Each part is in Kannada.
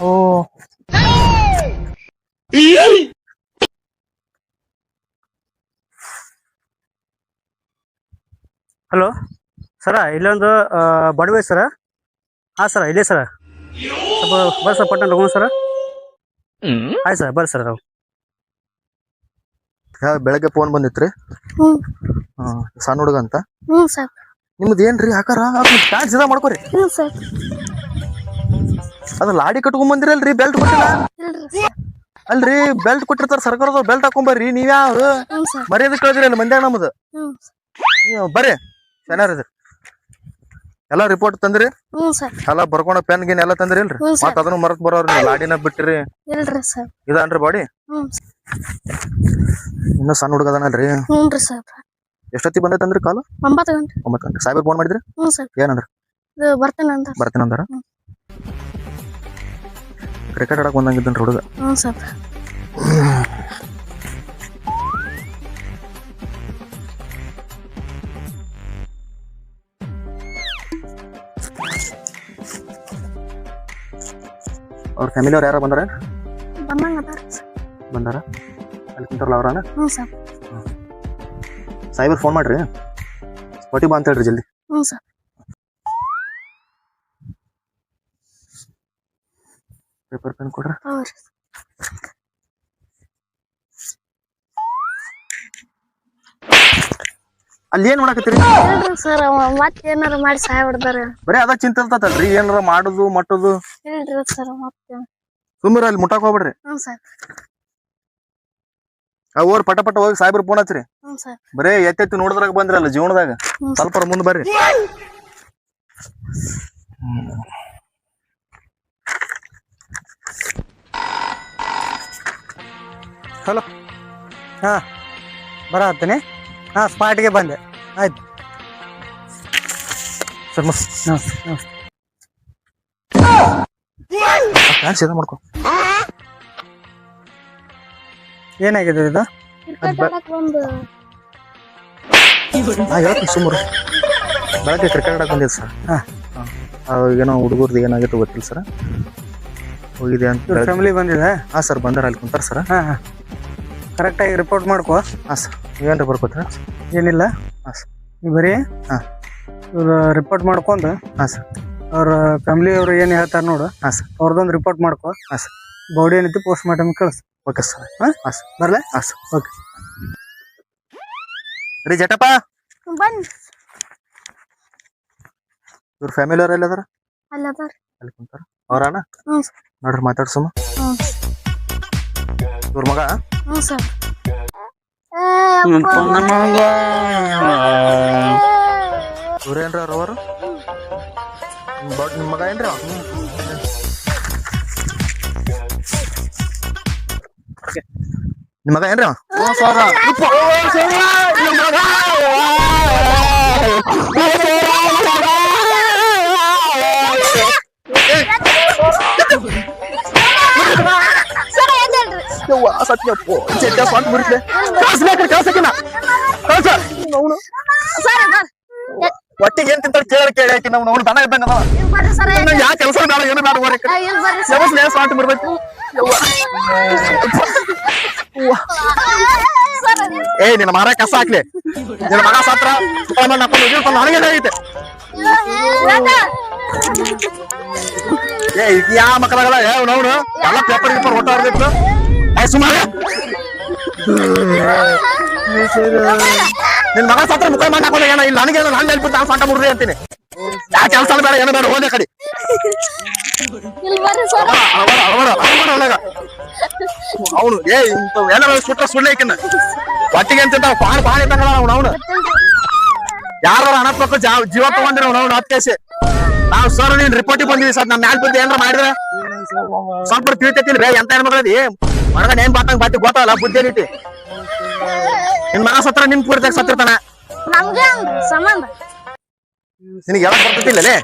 ಓ ಹಲೋ ಸರ ಇಲ್ಲೊಂದು ಬಡವೆ ಸರ. ಹಾಂ ಸರ ಇಲ್ಲೇ ಸರ. ಸ್ವಲ್ಪ ಬರ್ರಿ ಸರ್ ಪಟ್ಟಣ ಹೋಗೋಣ ಸರ. ಆಯ್ತು ಸರ್ ಬರ್ರಿ ಸರ್ ನಾವು. ಬೆಳಗ್ಗೆ ಫೋನ್ ಬಂದಿತ್ರಿ. ಸಣ್ಣ ಹುಡುಗ ಅಂತ. ನಿಮ್ದು ಏನ್ರಿ ಆಕಾರ ಪ್ಯಾಂಟ್ ಸೀದಾ ಮಾಡ್ಕೋರಿ. ಅದ ಲಾಡಿ ಕಟ್ಕೊಂಡ್ ಬಂದಿರಲ್ರಿ ಬೆಲ್ಟ್ ಕೊಟ್ಟಿಲ್ಲ ಅಲ್ರಿ. ಬೆಲ್ಟ್ ಕೊಟ್ಟಿರ್ತಾರ ಸರ್ಕಾರದವ್ರು, ಬೆಲ್ಟ್ ಹಾಕೊಂಬರ್ರಿ. ನೀವ್ಯಾವ ಮರ್ಯಾದೆ ಕೇಳಿದ್ರಿ ಅಲ್ಲಿ ಮಂದ್ಯಾಗ ನಮ್ದು. ಬರ್ರಿ ಚೆನ್ನಾರಿದ್ರಿ. ಎಲ್ಲಾ ರಿಪೋರ್ಟ್ ತಂದ್ರಿ ಎಲ್ಲ ಬರ್ಕೊಂಡ ಪೆನ್ ಗಿನ್ ಎಲ್ಲಾ ತಂದ್ರಿ ಇಲ್ರಿ? ಮತ್ತ ಅದನ್ನು ಮರತ್ ಬರೋರಿ ಲಾಡಿನ ಬಿಟ್ಟಿರಿ. ಇದನ್ರಿ ಬಾಡಿ ಇನ್ನು ಸಣ್ಣ ಹುಡುಗ ಅದನಲ್ರಿ. ಎಷ್ಟೊತ್ತಿ ಬಂದೈತಂದ್ರಿ ಕಾಲು? 9 ಗಂಟೆ. ಸಾಹೇಬ್ರ ಫೋನ್ ಮಾಡಿದ್ರಿ? ಏನಂದ್ರ? ಬರ್ತೇನಂದಾರ. ಕ್ರಿಕೆಟ್ ಆಡಕ್ ಬಂದಂಗಿದ್ದನ್ರಿ ಹುಡುಗ. ಅವ್ರ ಫ್ಯಾಮಿಲಿ ಅವ್ರು ಯಾರ ಬಂದಾರ? ಬಂದಾರ ಅಲ್ಲಿ ಕುಂತಾರಲ್ಲ ಅವ್ರನ? ಸಾಹೇಬ್ರ ಫೋನ್ ಮಾಡ್ರಿ, ಸ್ಪಾಟಿ ಬಾ ಅಂತ ಹೇಳ್ರಿ ಜಲ್ದಿ. ಪೇಪರ್ ಪೆನ್ ಕೊಡ್ರ. ಅಲ್ಲಿ ಏನ್ ಮಾಡಕತ್ತೀರಿ? ಸರ್ ಮತ್ತೆ ಏನಾರ ಮಾಡಿ ಸಹಾಯ ಬಿಡ್ತಾರ. ಬರೀ ಅದ ಚಿಂತೆ ಇರ್ತಲ್ರಿ, ಏನಾರ ಮಾಡುದು ಮಟ್ಟುದು. ಸುಮ್ಮನೆ ಅಲ್ಲಿ ಮುಟ್ಟಾಕ್ ಹೋಗ್ಬಿಡ್ರಿ. ಅವ್ರ ಪಟ ಪಟ ಹೋಗಿ ಸಾಹೇಬ್ರ ಫೋನ್ ಹಚ್ಚ್ರಿ. ಬರೇ ಎತ್ತೆತ್ತಿ ನೋಡಿದ್ರಾಗ ಬಂದ್ರಲ್ಲ ಜೀವನದಾಗ, ಸ್ವಲ್ಪ ಮುಂದ್ ಬರ್ರಿ. ಹಲೋ. ಹಾ ಬರತ್ತೀನಿ. ಹಾ ಸ್ಪಾಟ್ಗೆ ಬಂದೆ. ಆಯ್ತು ಸರ್. ಸೀದಾ ಮಾಡ್ಕೊ. ಏನಾಗಿದೆ ಇದು? ಹೇಳ್ತೀನಿ ಸುಮ್ಮರು. ಬೆಳಗ್ಗೆ ಕ್ರಿಕೆಟ್ ಆಡಕ್ ಬಂದಿದ್ದು ಸರ್. ಏನೋ ಹುಡುಗರ್ದು ಏನಾಗಿತ್ತು ಗೊತ್ತಿಲ್ಲ ಸರ್. ಹೋಗಿದೆ ಅಂತ ಫ್ಯಾಮಿಲಿ ಬಂದಿದೆ. ಹಾ ಸರ್ ಬಂದಾರ, ಅಲ್ಲಿ ಕುಂತಾರ ಸರ್. ಕರೆಕ್ಟಾಗಿ ರಿಪೋರ್ಟ್ ಮಾಡ್ಕೋ. ಹಾಂ ಸರ್. ನೀವೇನು ರಿಪೋರ್ಟ್ ಕೊಡ್ತೀರಾ? ಏನಿಲ್ಲ. ಹಾಂ ಸರ್. ನೀವು ಬರೀ ಇವ್ರು ರಿಪೋರ್ಟ್ ಮಾಡ್ಕೊಂಡು ಅವ್ರ ಫ್ಯಾಮಿಲಿ ಅವ್ರು ಏನು ಹೇಳ್ತಾರೆ ನೋಡು. ಅವ್ರದ್ದೊಂದು ರಿಪೋರ್ಟ್ ಮಾಡ್ಕೋ. ಬಾಡಿ ಏನೈತಿ ಪೋಸ್ಟ್ ಮಾರ್ಟಮ್ ಕಳಿಸ್. Okay sir. ಬರ್ಲೆ? ಓಕೆ ರೀ ಜಟಪ್ಪ. ಇವ್ರ ಫ್ಯಾಮಿಲಿ ಅವ್ರ ಎಲ್ಲದಾರ? ಅಲ್ಲಿ ಕುಂತಾರ ಅವ್ರಣ್ಣ ನೋಡ್ರಿ ಮಾತಾಡ್ಸಮ್ಮ. ಇವ್ರ ಮಗ? ಇವ್ರೇನ್ರ ಅವರು? ನಿಮ್ ಮಗ ಏನ್ರ? ನಿಮ್ ಮಗ ಏನ್ರ? ಒಟ್ಟಿಗೆ ಏನ್ ತಿಂತ ಕೇಳಿ ನಾವು ದನ ಇದ್ದಂಗ ಯಾ ಕೆಲಸ ಬೇಡ ಏನು ಬೇಡ ಸ್ವಾಟ್ ಬಿಡ್ಬೇಕು. ಏ ನಿನ್ನ ಮಾರ ಕಸ ಹಾಕ್ಲಿ. ನಿನ್ನ ಮಗ ಸಾತ್ರ ನನಗೇನಾಗೈತೆ? ಏ ಯಾ ಮಕ್ಕಳಾಗಲ್ಲ ನೋಡು ಎಲ್ಲ ಪೇಪರ್ ಗೀಪರ್ ಹೊಟ್ಟ ಆಡ್ಬೇಕು. ಸುಮಾರು ನಿನ್ ಮಗ ಸಾತ್ರ ಮುಖ ಮಾಡಿ ಹಾಕೋದ ಏನ ಇಲ್ಲ. ನನಗೇನು ನಾನು ನೆಲ್ಬಿಟ್ಟು ನಾನು ಸಾಂಟ ಮುಡ್ರಿ ಅಂತೀನಿ. ಯಾ ಕೆಲಸ ಬೇಡ ಏನು ಬೇಡ ಹೋದೆ ಕಡೆ. ಅವನು ಏ ಎಲ್ಲ ಸುಟ್ಟ ಸುಳ್ಳಿಕಿನ್ನ ಒಟ್ಟಿಗೆ ಅಂತ ಪಾಣಿ ಇದ್ದಂಗ ಅವನು ಯಾರು ಹಣತ್ಮಕ್ಕ ಜೀವ ತಗೊಂಡಿರ ಅವ್ನು ಹತ್ತು ಕೇಸಿ. ನಾವು ಸರ್ ನೀನ್ ರಿಪೋರ್ಟಿಗೆ ಬಂದಿವಿ ಸರ್. ನಮ್ಮ ಮ್ಯಾಲ್ ಬಂದು ಏನಾರ ಮಾಡಿದ್ರೆ ಸ್ವಲ್ಪ ತಿಳ್ತೈತಿಲ್ ಬೇ. ಎಂತ ಹೆಣ್ಮಕ್ಳದಿ ಮನಗ ನೇಮ್ ಬಾತಂಗ್ ಬಾತಿ ಗೊತ್ತಾಗಲ್ಲ ಬುದ್ಧಿ ರೀತಿ. ನಿನ್ ಮಗ ಸತ್ರ ನಿನ್ ಪೂರ್ತಿಯಾಗ ಸತ್ತಿರ್ತಾನ. ನಿನಗೆ ಯಾವಾಗ ಬರ್ತೈತಿಲ್ಲೇ?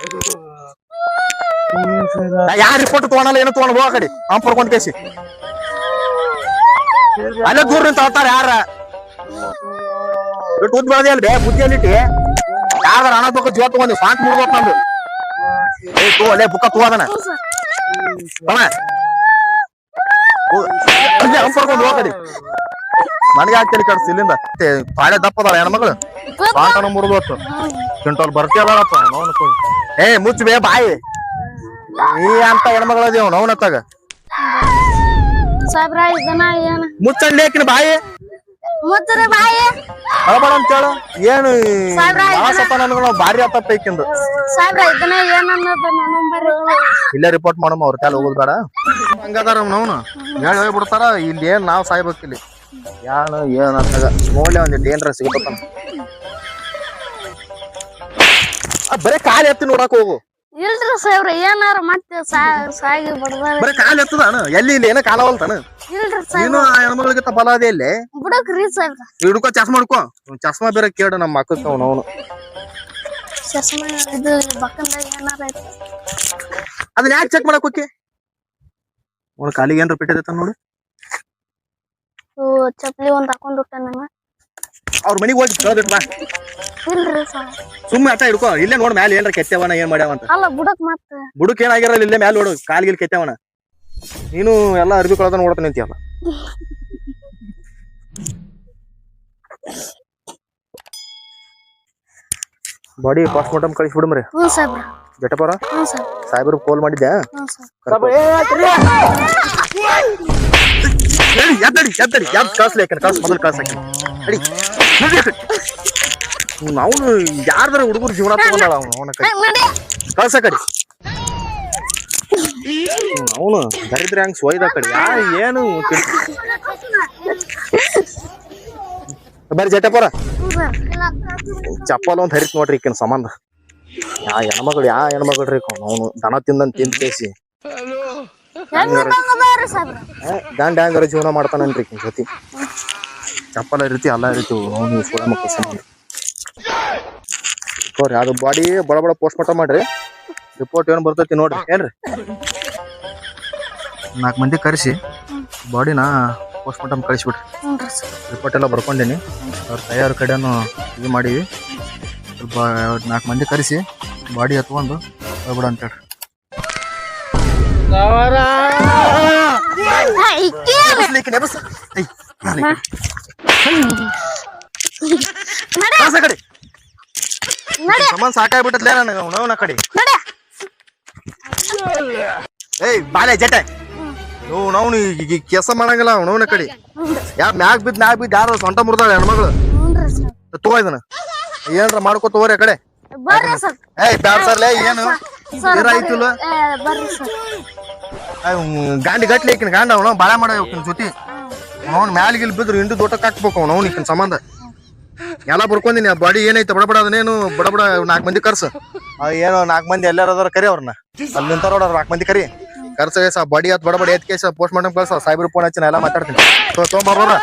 ಯಾರ ರಿಪೋರ್ಟ್ ತಗೊಳಲ್ಲ ಏನು ತಗೊಂಡ್ ಹೋಗ ಕಡೆ ಅವ್ನ್ ಪಡ್ಕೊಂಡ್ ಕೇಸಿ. ಅಲ್ಲೇ ದೂರ ನಿಂತ ಹೇಳ್ತಾರ ಯಾರ. ಇಟ್ಟು ಉದ್ ಬೆಳದಿ ಅಲ್ ಬೇ ಬುದ್ಧಿಯಲ್ಲಿಟ್ಟಿ. ಯಾವ್ದಾರ ಹಣ ತಗೋ ಜೀವ ತಗೊಂಡಿ ಸಾಂತ್ ಮುಡ್ಬೇಕು ನಂದು ಏ ತೋ ಅಲ್ಲೇ ಬುಕ್ಕ ತಗೋ ಅದನ್ನ ಹ್ಞೂ ಸರ್ ಬಣ ಅಲ್ಲೇ ಹಂಪರ್ಕೊಂಡು ಹೋಗಡಿ ನನಗೆ ಹಾಕ್ತೇನೆ ಕಡ್ಸಿ ಇಲ್ಲಿಂದ ಪಾಳೆ ದಪ್ಪದಾಳ ಹೆಣ್ಮಗಳು ಸಾಂತನ ಮುರಿದು ಹೊತ್ತು ಕ್ವಿಂಟಲ್ ಬರ್ತೀಯಲ್ಲಪ್ಪ ನೋವು ಏ ಮುಚ್ಚ ಬೇ ಬಾಯಿ ನೀ ಅಂತ ಹೆಣ್ಮಗಳದೇವ್ ನೋವ್ನತ್ತಾಗ ಸಾಹೇಬ್ರ ಇದನ್ನ ಏನ ಮುಚ್ಚಲ್ಲಿ ಹಾಕಿನ ಬಾಯಿ ಮುತ್ತರೆ ಬಾಯಿ ಅಳಬಾಡ ಅಂತ ಹೇಳು ಏನು ಸಾಹೇಬ್ರ, ನನ್ಗಳು ಭಾರಿ ಆತಪ್ಪ ಈಕಿಂದು ಸಾಹೇಬ್ರ ಇದನ್ನ ಏನನ್ನೋದು ನಂಬರ್ ಇಲ್ಲೇ ರಿಪೋರ್ಟ್ ಮಾಡಮ್ಮ ಅವ್ರ ಕಾಲ ಹೋಗುದ್ ಬೇಡ ಹಂಗದಾರ ನೋವ್ನು ಹೇಳಿ ಹೋಗ್ಬಿಡ್ತಾರ ಇಲ್ಲಿ ಏನ್ ನಾವ್ ಸಾಯ್ಬೇಕು ಇಲ್ಲಿ ಯಾನು ಏನ್ ಅಂತಾಗ ನೋಡ್ಲಿ ಒಂದಿಟ್ಟು ಏನ್ರ ಸಿಗತ್ತ ಬರೇ ಕಾಲ್ ಎತ್ತಿ ನೋಡಕ್ ಹೋಗು ಇಲ್ರಿ ಸಾಹೇಬ್ರ ಏನಾರ ಮತ್ತೆ ಸಾಗಿ ಬಡ್ದಾರ ಬರೇ ಕಾಲ್ ಎತ್ತದಾನ ಎಲ್ಲಿ ಇಲ್ಲಿ ಏನ ಕಾಲವಲ್ತಾನ ಇಲ್ರಿ ನೀನು ಸಾಹೇಬ್ರ ಆ ಹೆಣ್ಮಗಳಿಗಿಂತ ಬಲ ಅದೇ ಇಲ್ಲಿ ಬಿಡಕ್ರಿ ಸಾಹೇಬ್ರ ಹಿಡ್ಕೋ ಚಸ್ಮಾ ಹಿಡ್ಕೋ ಚಸ್ಮಾ ಬೇರೆ ಕೇಳು ನಮ್ಮ ಮಕ್ಕಳು ಅವನು ಚಸ್ಮಾ ಇದು ಬಕ್ಕಂದಾಗ ಏನಾರ ಐತಿ ಅದನ್ನ ಯಾಕೆ ಚೆಕ್ ಮಾಡಕ್ ಹೋಗಿ ಅವ್ನ ಕಾಲಿಗೆ ಏನ್ರ ಬಿಟ್ಟಿದೈತ ನೋಡು ಚಪ್ಲಿ ಒಂದ್ ಹಾಕೊಂಡ್ ಬಿಟ್ಟ ನಂಗ ಅವ್ರ ಮನಿಗೆ ಹೋಗಿ ಕೇಳ್ದಿಟ್ ಬಾ ಇಲ್ರಿ ಸಾಹೇಬ್ರ ಸುಮ್ಮನೆ ಅಟ್ಟ ಹಿಡ್ಕೋ ಇಲ್ಲೇ ನೋಡ್ ಮ್ಯಾಲ ಏನ್ರ ಕೆತ್ತವನ ಏನ್ ಮಾಡ್ಯಾವ ಅಂತ ಅಲ್ಲ ಬಿಡಕ್ ಮತ್ತ ಬುಡಕ್ ಏನಾಗಿರಲ್ಲ ಇಲ್ಲೇ ಮ್ಯಾಲ ನೋಡು ಕಾಲ್ಗಿಲ್ ಕೆತ್ತವನ ನೀನು ಎಲ್ಲಾ ಅರ್ಬಿ ಕೊಳದ ನೋಡ್ತಾನೆ ಅಂತೀಯಲ್ಲ ಬಾಡಿ ಪಾಸ್ಟ್ ಮಾರ್ಟಮ್ ಕಳಿಸ್ಬಿಡಮ್ರಿ ಹ್ಞೂ ಸಾಹೇಬ್ರ ಜಟಪರ ಹ್ಞೂ ಸರ್ ಸಾಹೇಬ್ರು ಕಾಲ್ ಮಾಡಿದ್ದೆ ಹ್ಞೂ ಸರ್ ಎದ್ದಡಿ ಎದ್ದಡಿ ಯಾವ್ದು ಕಳ್ಸ್ಲಿ ಯಾಕಂದ್ರೆ ಕಳ್ಸ ಮೊದಲು ಕಳ್ಸಾಕಿ ಅಡಿ ಅವನು ಯಾರ್ದಾರ ಹುಡುಗರು ಜೀವನ ತಗೊಂಡಾಳ ಅವನು ಅವನ ಕೈ ಕಳ್ಸ ಕಡಿ ಅವನು ದರಿದ್ರೆ ಹಂಗ ಸೋಯ್ದ ಕಡೆ ಏನು ಬರ್ರಿ ಜಟಪರ ಚಪ್ಪಲ್ ಒಂದ್ ಹರಿತ್ ನೋಡ್ರಿ ಈಕಿನ ಸಂಬಂಧ ಯಾ ಹೆಣ್ಮಗಳ್ರಿ ಅವನು ದನ ತಿಂದಂತ ತಿಂದ ಕೇಸಿ ಗಂಡ ಹಂಗಾರ ಜೀವನ ಮಾಡ್ತಾನನ್ರಿ ಈಕಿನ ಜೊತೆ ಚಪ್ಪಲ ರೀತಿ ಎಲ್ಲ ರೀತಿ ಅವನು ಸೋಳ ಮಕ್ಕಳ ಸಂಬಂಧ ತೋರಿ ಅದು ಬಾಡಿ ಬಡ ಬಡ ಪೋಸ್ಟ್ ಮಾರ್ಟಮ್ ಮಾಡ್ರಿ ರಿಪೋರ್ಟ್ ಏನ್ ಬರ್ತೈತಿ ನೋಡ್ರಿ ಏನ್ರಿ 4 ಮಂದಿ ಕರೆಸಿ ಬಾಡಿನ ಪೋಸ್ಟ್ ಮಾರ್ಟಮ್ ಕಳಿಸ್ಬಿಡ್ರಿ ರಿಪೋರ್ಟ್ ಎಲ್ಲ ಬರ್ಕೊಂಡೇನಿ ಅವ್ರ ತಯಾರ ಕಡೆನು ಇದು ಮಾಡೀವಿ ಸ್ವಲ್ಪ 4 ಮಂದಿ ಕರೆಸಿ ಬಾಡಿ ಎತ್ಕೊಂಡು ಹೋಗ್ಬಿಡ ಅಂತ ಹೇಳ್ರಿ ಕಡೆ ಸಮಾನ ಸಾಕಾಗ್ಬಿಟ್ಟದ್ಲೇ ನನಗೆ ಅವನ ಕಡೆ ಏಯ್ ಬಾಲೆ ಜಟೆ ನಾವು ಕೆಲಸ ಮಾಡಂಗಿಲ್ಲ ಅವನವನ ಕಡೆ ಮ್ಯಾಗ್ ಬಿದ್ದು ಯಾರು ಸೊಂಟ ಮುರಿದಾಳೆ ಹೆಣ್ಮಗಳು ತಗೋ ಇದನ್ನ ಏನ್ರ ಮಾಡ್ಕೋತ ಹೋಗ್ರಿ ಆ ಕಡೆ ಏಯ್ ಬ್ಯಾಡ ಸರ್ಲೆ ಏನು ಆಯ್ತಿಲ್ಲ ಗಾಂಡಿ ಗಟ್ಲಿ ಈಕಿನ ಗಾಂಡ ಅವನು ಬಾಳ ಮಾಡ ಜೊತೆ ಅವ್ನ ಮ್ಯಾಲಿಗಿಲ್ ಬಿದ್ರು ಹಿಂಡು ದೊಡ್ಡಕ್ಕೆ ಹಾಕ್ಬೇಕು ಅವ್ನು ಈಕಿನ ಸಂಬಂಧ ಎಲ್ಲ ಬರ್ಕೊಂಡಿನಿ ಆ ಬಾಡಿ ಏನೈತೆ ಬಡಬಡ ಅದನ್ನೇನು ಬಡಬಡ 4 ಮಂದಿ ಕರ್ಸ ಏನೋ 4 ಮಂದಿ ಎಲ್ಲಾರ ಅದಾರ ಕರಿ ಅವ್ರನ್ನ ಅಲ್ಲಿ ನಿಂತಾರ ನೋಡ್ರ 4 ಮಂದಿ ಕರಿ ಕರ್ಸ ಬಾಡಿ ಆತ್ ಬಡಬಡ ಎತ್ ಕೇಸ ಪೋಸ್ಟ್ ಮಾರ್ಟಮ್ ಕಳ್ಸ ಸಾಹೇಬ್ರು ಫೋನ್ ಹಚ್ಚಿನ ಎಲ್ಲ ಮಾತಾಡ್ತೀನಿ ತೊಗೊಂಬರ್ರ